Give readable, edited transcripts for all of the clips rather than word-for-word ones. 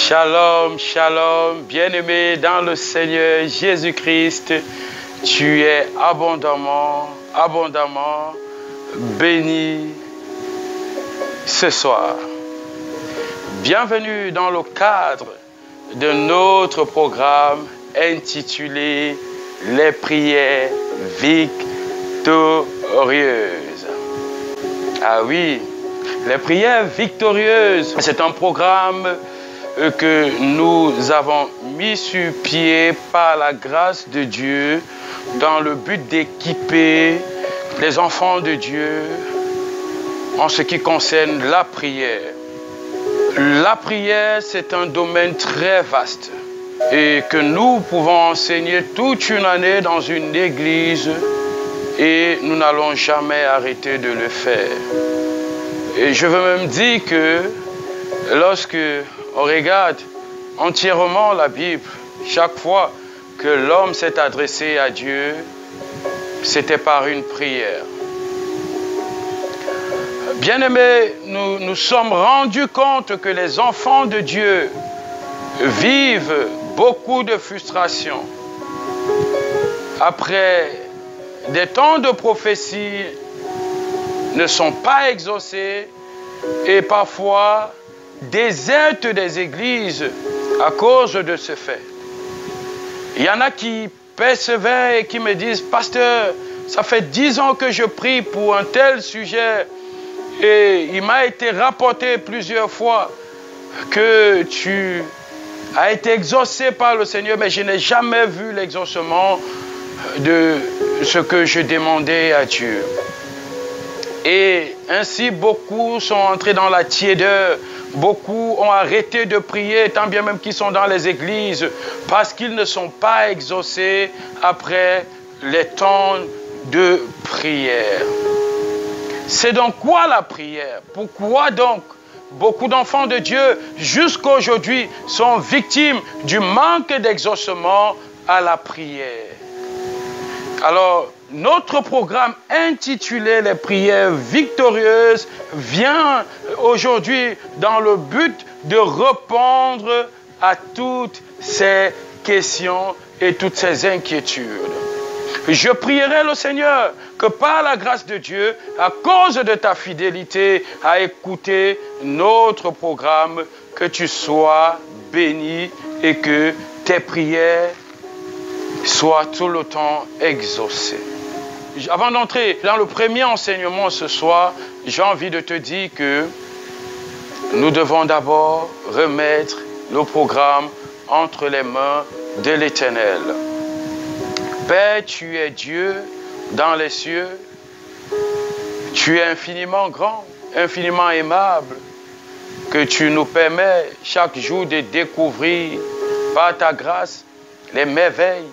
Shalom, shalom, bien-aimé dans le Seigneur Jésus-Christ, tu es abondamment béni ce soir. Bienvenue dans le cadre de notre programme intitulé « Les prières victorieuses ». Ah oui, les prières victorieuses, c'est un programme que nous avons mis sur pied par la grâce de Dieu dans le but d'équiper les enfants de Dieu en ce qui concerne la prière. La prière, c'est un domaine très vaste et que nous pouvons enseigner toute une année dans une église et nous n'allons jamais arrêter de le faire. Et je veux même dire que lorsque on regarde entièrement la Bible, chaque fois que l'homme s'est adressé à Dieu, c'était par une prière. Bien-aimés, nous sommes rendus compte que les enfants de Dieu vivent beaucoup de frustration. Après des temps de prophétie ne sont pas exaucés et parfois désertent des églises à cause de ce fait. Il y en a qui persévèrent et qui me disent « Pasteur, ça fait 10 ans que je prie pour un tel sujet et il m'a été rapporté plusieurs fois que tu as été exaucé par le Seigneur, mais je n'ai jamais vu l'exaucement de ce que je demandais à Dieu. » Et ainsi, beaucoup sont entrés dans la tiédeur. Beaucoup ont arrêté de prier, tant bien même qu'ils sont dans les églises, parce qu'ils ne sont pas exaucés après les temps de prière. C'est donc quoi la prière? Pourquoi donc beaucoup d'enfants de Dieu, jusqu'à aujourd'hui, sont victimes du manque d'exaucement à la prière? Alors, notre programme intitulé « Les prières victorieuses » vient aujourd'hui dans le but de répondre à toutes ces questions et toutes ces inquiétudes. Je prierai le Seigneur que par la grâce de Dieu, à cause de ta fidélité à écouter notre programme, que tu sois béni et que tes prières soient tout le temps exaucées. Avant d'entrer dans le premier enseignement ce soir, j'ai envie de te dire que nous devons d'abord remettre le programme entre les mains de l'Éternel. Père, tu es Dieu dans les cieux. Tu es infiniment grand, infiniment aimable, que tu nous permets chaque jour de découvrir par ta grâce les merveilles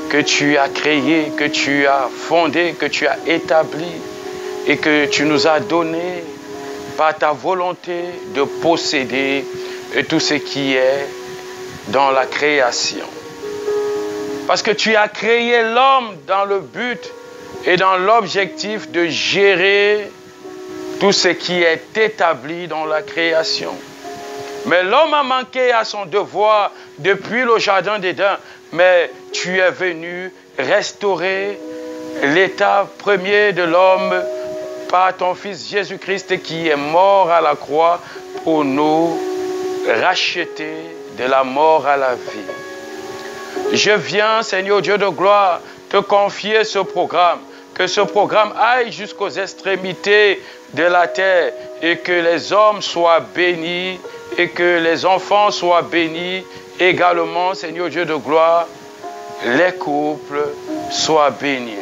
que tu as créé, que tu as fondé, que tu as établi et que tu nous as donné par ta volonté de posséder tout ce qui est dans la création. Parce que tu as créé l'homme dans le but et dans l'objectif de gérer tout ce qui est établi dans la création. Mais l'homme a manqué à son devoir depuis le jardin d'Éden. Mais tu es venu restaurer l'état premier de l'homme par ton Fils Jésus-Christ qui est mort à la croix pour nous racheter de la mort à la vie. Je viens, Seigneur Dieu de gloire, te confier ce programme, que ce programme aille jusqu'aux extrémités de la terre et que les hommes soient bénis et que les enfants soient bénis. Également, Seigneur Dieu de gloire, les couples soient bénis.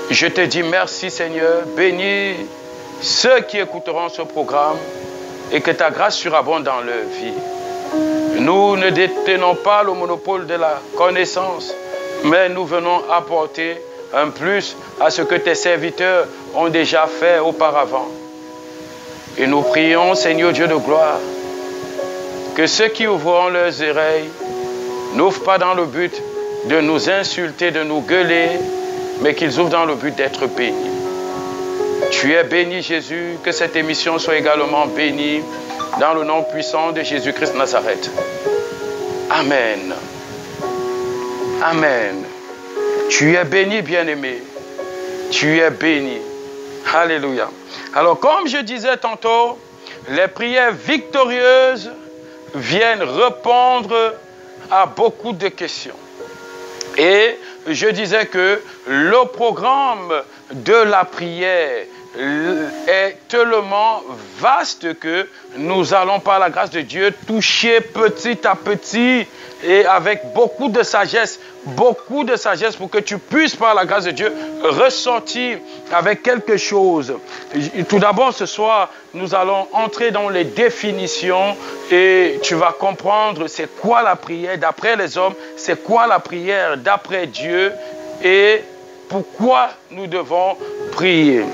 Je te dis merci, Seigneur. Bénis ceux qui écouteront ce programme et que ta grâce surabonde dans leur vie. Nous ne détenons pas le monopole de la connaissance, mais nous venons apporter un plus à ce que tes serviteurs ont déjà fait auparavant. Et nous prions, Seigneur Dieu de gloire, que ceux qui ouvrent leurs oreilles n'ouvrent pas dans le but de nous insulter, de nous gueuler, mais qu'ils ouvrent dans le but d'être bénis. Tu es béni, Jésus, que cette émission soit également bénie Dans le nom puissant de Jésus-Christ de Nazareth. Amen. Amen. Tu es béni, bien-aimé. Tu es béni. Alléluia. Alors, comme je disais tantôt, les prières victorieuses viennent répondre à beaucoup de questions. Et je disais que le programme de la prière est tellement vaste que nous allons par la grâce de Dieu toucher petit à petit et avec beaucoup de sagesse pour que tu puisses par la grâce de Dieu ressortir avec quelque chose. Tout d'abord ce soir, nous allons entrer dans les définitions et tu vas comprendre c'est quoi la prière d'après les hommes, c'est quoi la prière d'après Dieu et pourquoi nous devons prier.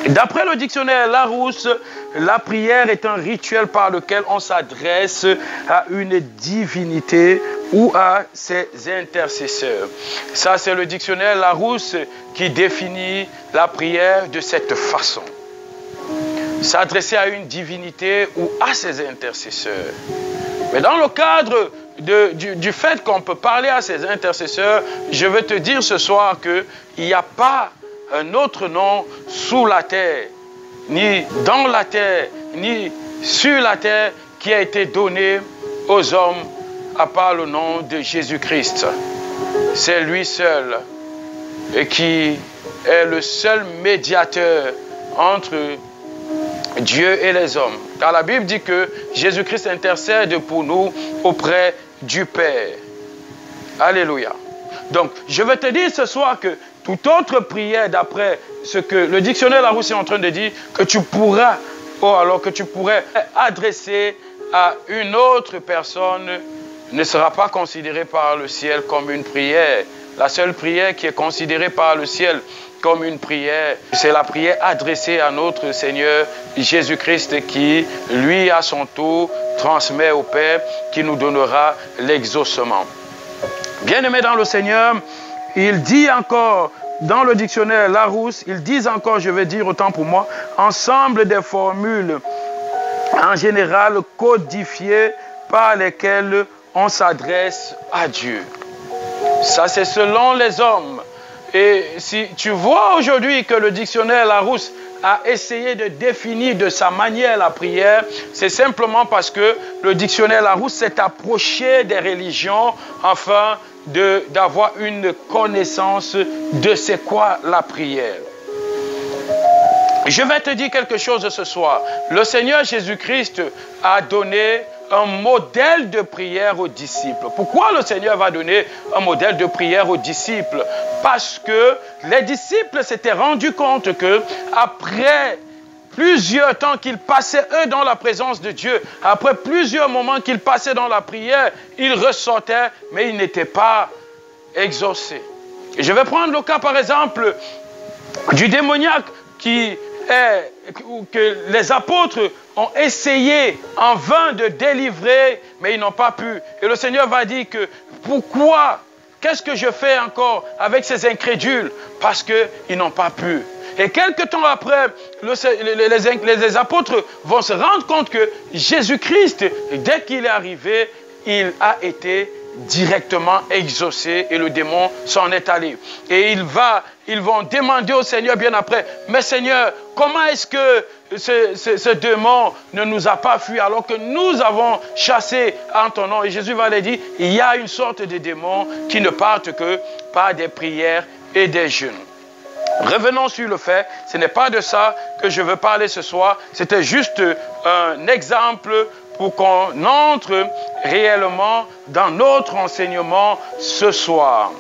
D'après le dictionnaire Larousse, la prière est un rituel par lequel on s'adresse à une divinité ou à ses intercesseurs. Ça, c'est le dictionnaire Larousse qui définit la prière de cette façon. S'adresser à une divinité ou à ses intercesseurs. Mais dans le cadre du fait qu'on peut parler à ses intercesseurs, je veux te dire ce soir qu'il n'y a pas un autre nom sous la terre, ni dans la terre, ni sur la terre, qui a été donné aux hommes à part le nom de Jésus-Christ. C'est lui seul et qui est le seul médiateur entre Dieu et les hommes. Car la Bible dit que Jésus-Christ intercède pour nous auprès du Père. Alléluia. Donc, je vais te dire ce soir que toute autre prière d'après ce que le dictionnaire Larousse est en train de dire, que tu pourras, alors que tu pourrais adresser à une autre personne, ne sera pas considérée par le ciel comme une prière. La seule prière qui est considérée par le ciel comme une prière, c'est la prière adressée à notre Seigneur Jésus-Christ qui, lui, à son tour, transmet au Père qui nous donnera l'exaucement. Bien-aimés dans le Seigneur, il dit encore, dans le dictionnaire Larousse, ils disent encore, je vais dire autant pour moi, ensemble des formules en général codifiées par lesquelles on s'adresse à Dieu. Ça, c'est selon les hommes. Et si tu vois aujourd'hui que le dictionnaire Larousse a essayé de définir de sa manière la prière, c'est simplement parce que le dictionnaire Larousse s'est approché des religions afin d'avoir une connaissance de c'est quoi la prière. Je vais te dire quelque chose ce soir. Le Seigneur Jésus-Christ a donné un modèle de prière aux disciples. Pourquoi le Seigneur va donner un modèle de prière aux disciples? Parce que les disciples s'étaient rendus compte que après plusieurs temps qu'ils passaient eux dans la présence de Dieu, après plusieurs moments qu'ils passaient dans la prière, ils ressortaient, mais ils n'étaient pas exaucés. Et je vais prendre le cas par exemple du démoniaque que les apôtres ont essayé en vain de délivrer, mais ils n'ont pas pu. Et le Seigneur va dire que pourquoi, qu'est-ce que je fais encore avec ces incrédules? Parce qu'ils n'ont pas pu. Et quelque temps après, les apôtres vont se rendre compte que Jésus-Christ, dès qu'il est arrivé, il a été directement exaucé et le démon s'en est allé. Et ils vont demander au Seigneur bien après, mais Seigneur, comment est-ce que ce démon ne nous a pas fui alors que nous avons chassé en ton nom? Et Jésus va leur dire, il y a une sorte de démons qui ne partent que par des prières et des jeûnes. Revenons sur le fait, ce n'est pas de ça que je veux parler ce soir, c'était juste un exemple pour qu'on entre réellement dans notre enseignement ce soir.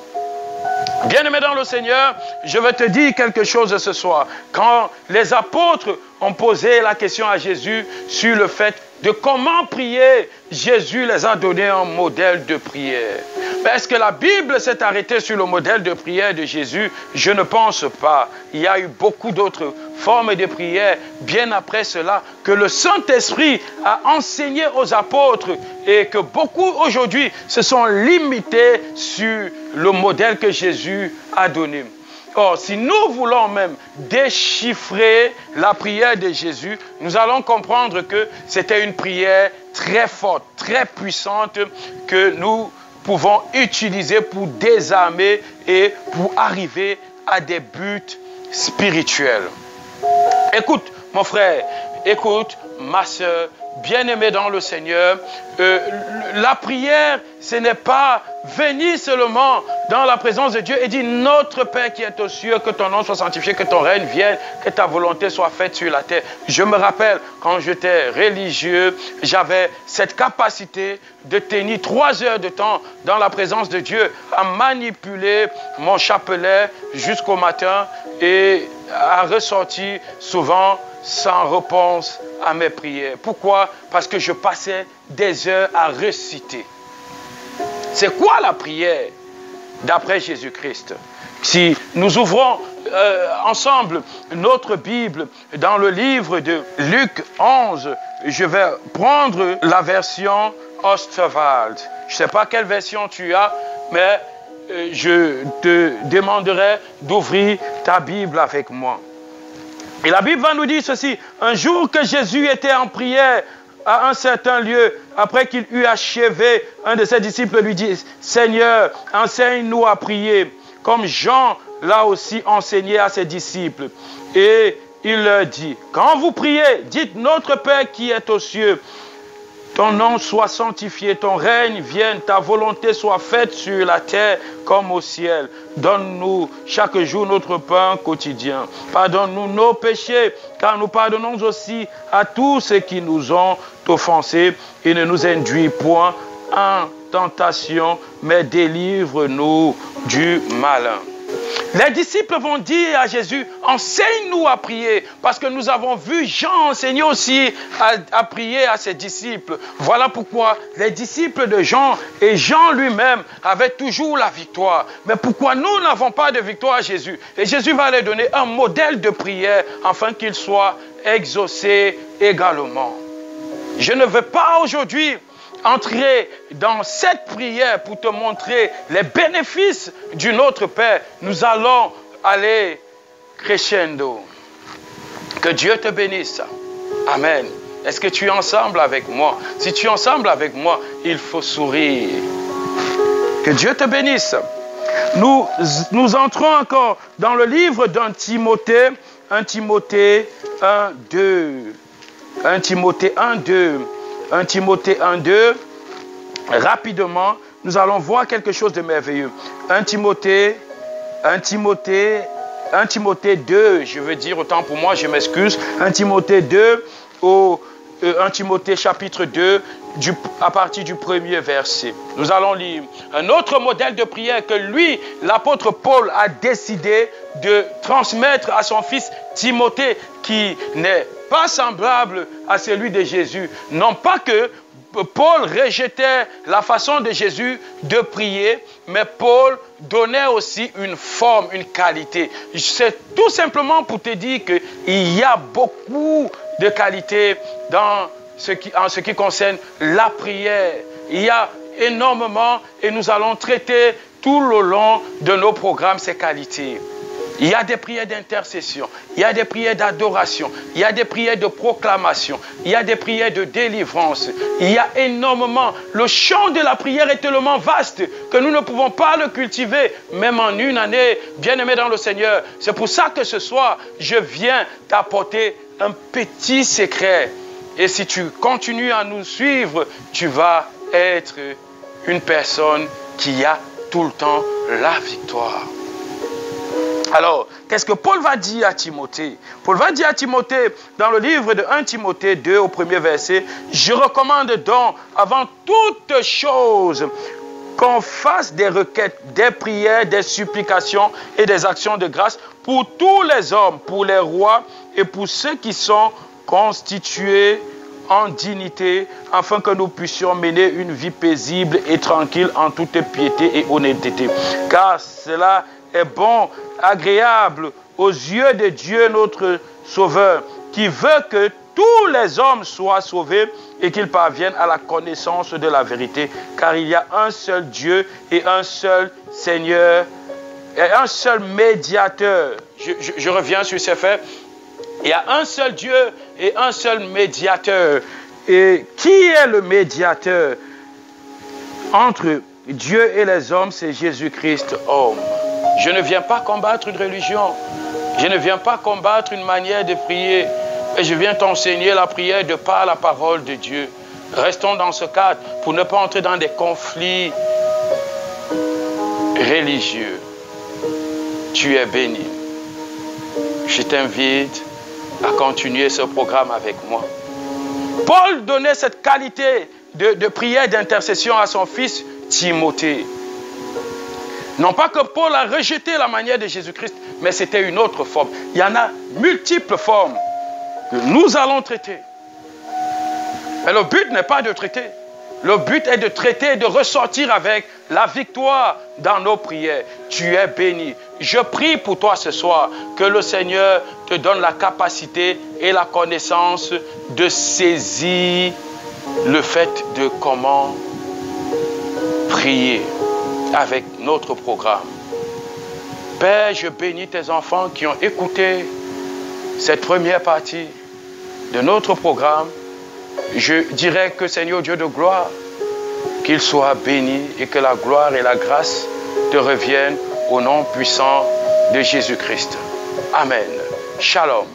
Bien-aimé dans le Seigneur, je vais te dire quelque chose ce soir. Quand les apôtres ont posé la question à Jésus sur le fait de comment prier, Jésus les a donné un modèle de prière. Mais est-ce que la Bible s'est arrêtée sur le modèle de prière de Jésus? Je ne pense pas. Il y a eu beaucoup d'autres formes de prière bien après cela que le Saint-Esprit a enseigné aux apôtres et que beaucoup aujourd'hui se sont limités sur le modèle que Jésus a donné. Or, si nous voulons même déchiffrer la prière de Jésus, nous allons comprendre que c'était une prière très forte, très puissante, que nous pouvons utiliser pour désarmer et pour arriver à des buts spirituels. Écoute, mon frère, écoute, ma soeur, bien-aimé dans le Seigneur, la prière, ce n'est pas venir seulement dans la présence de Dieu et dire: notre Père qui est aux cieux, que ton nom soit sanctifié, que ton règne vienne, que ta volonté soit faite sur la terre. Je me rappelle, quand j'étais religieux, j'avais cette capacité de tenir 3 heures de temps dans la présence de Dieu, à manipuler mon chapelet jusqu'au matin et à ressortir souvent sans réponse à mes prières. Pourquoi? Parce que je passais des heures à réciter. C'est quoi la prière d'après Jésus-Christ? Si nous ouvrons ensemble notre Bible dans le livre de Luc 11, je vais prendre la version Ostwald. Je ne sais pas quelle version tu as, mais je te demanderai d'ouvrir ta Bible avec moi. Et la Bible va nous dire ceci: un jour que Jésus était en prière à un certain lieu, après qu'il eut achevé, un de ses disciples lui dit: Seigneur, enseigne-nous à prier, comme Jean l'a aussi enseigné à ses disciples. Et il leur dit: quand vous priez, dites: notre Père qui est aux cieux, ton nom soit sanctifié, ton règne vienne, ta volonté soit faite sur la terre comme au ciel. Donne-nous chaque jour notre pain quotidien. Pardonne-nous nos péchés, car nous pardonnons aussi à tous ceux qui nous ont offensés. Et ne nous induis point en tentation, mais délivre-nous du malin. Les disciples vont dire à Jésus: enseigne-nous à prier, parce que nous avons vu Jean enseigner aussi à prier à ses disciples. Voilà pourquoi les disciples de Jean et Jean lui-même avaient toujours la victoire. Mais pourquoi nous n'avons pas de victoire à Jésus? Et Jésus va leur donner un modèle de prière afin qu'il soit exaucé également. Je ne veux pas aujourd'hui entrer dans cette prière pour te montrer les bénéfices du Notre Père. Nous allons aller crescendo. Que Dieu te bénisse. Amen. Est-ce que tu es ensemble avec moi? Si tu es ensemble avec moi, il faut sourire. Que Dieu te bénisse. Nous entrons encore dans le livre d'un Timothée, 1 Timothée 1, 2. 1 Timothée 1, 2. 1 Timothée 1, 2, rapidement, nous allons voir quelque chose de merveilleux. 1 Timothée 2, je veux dire, autant pour moi, je m'excuse. 1 Timothée 2, 1 Timothée chapitre 2, à partir du premier verset. Nous allons lire un autre modèle de prière que lui, l'apôtre Paul, a décidé de transmettre à son fils Timothée, qui n'est pas semblable à celui de Jésus. Non pas que Paul rejetait la façon de Jésus de prier, mais Paul donnait aussi une forme, une qualité. C'est tout simplement pour te dire qu'il y a beaucoup de qualités en ce qui concerne la prière. Il y a énormément, et nous allons traiter tout le long de nos programmes ces qualités. Il y a des prières d'intercession, il y a des prières d'adoration, il y a des prières de proclamation, il y a des prières de délivrance. Il y a énormément. Le champ de la prière est tellement vaste que nous ne pouvons pas le cultiver, même en une année. Bien-aimé dans le Seigneur, c'est pour ça que ce soir, je viens t'apporter un petit secret. Et si tu continues à nous suivre, tu vas être une personne qui a tout le temps la victoire. Alors, qu'est-ce que Paul va dire à Timothée? Paul va dire à Timothée, dans le livre de 1 Timothée 2, au premier verset, « Je recommande donc, avant toute chose, qu'on fasse des requêtes, des prières, des supplications et des actions de grâce pour tous les hommes, pour les rois et pour ceux qui sont constitués en dignité, afin que nous puissions mener une vie paisible et tranquille en toute piété et honnêteté. Car cela est bon, agréable aux yeux de Dieu notre Sauveur, qui veut que tous les hommes soient sauvés et qu'ils parviennent à la connaissance de la vérité. Car il y a un seul Dieu et un seul Seigneur, et un seul médiateur. Je reviens sur ces faits. Il y a un seul Dieu et un seul médiateur. Et qui est le médiateur entre Dieu et les hommes? C'est Jésus-Christ, homme. Je ne viens pas combattre une religion. Je ne viens pas combattre une manière de prier. Et je viens t'enseigner la prière de par la parole de Dieu. Restons dans ce cadre pour ne pas entrer dans des conflits religieux. Tu es béni. Je t'invite à continuer ce programme avec moi. Paul donnait cette qualité de prière d'intercession à son fils Timothée. Non pas que Paul a rejeté la manière de Jésus-Christ, mais c'était une autre forme. Il y en a multiples formes que nous allons traiter. Mais le but n'est pas de traiter. Le but est de traiter, de ressortir avec la victoire dans nos prières. Tu es béni. Je prie pour toi ce soir que le Seigneur te donne la capacité et la connaissance de saisir le fait de comment prier avec notre programme. Père, je bénis tes enfants qui ont écouté cette première partie de notre programme. Je dirais que Seigneur Dieu de gloire, qu'il soit béni et que la gloire et la grâce te reviennent au nom puissant de Jésus-Christ. Amen. Shalom.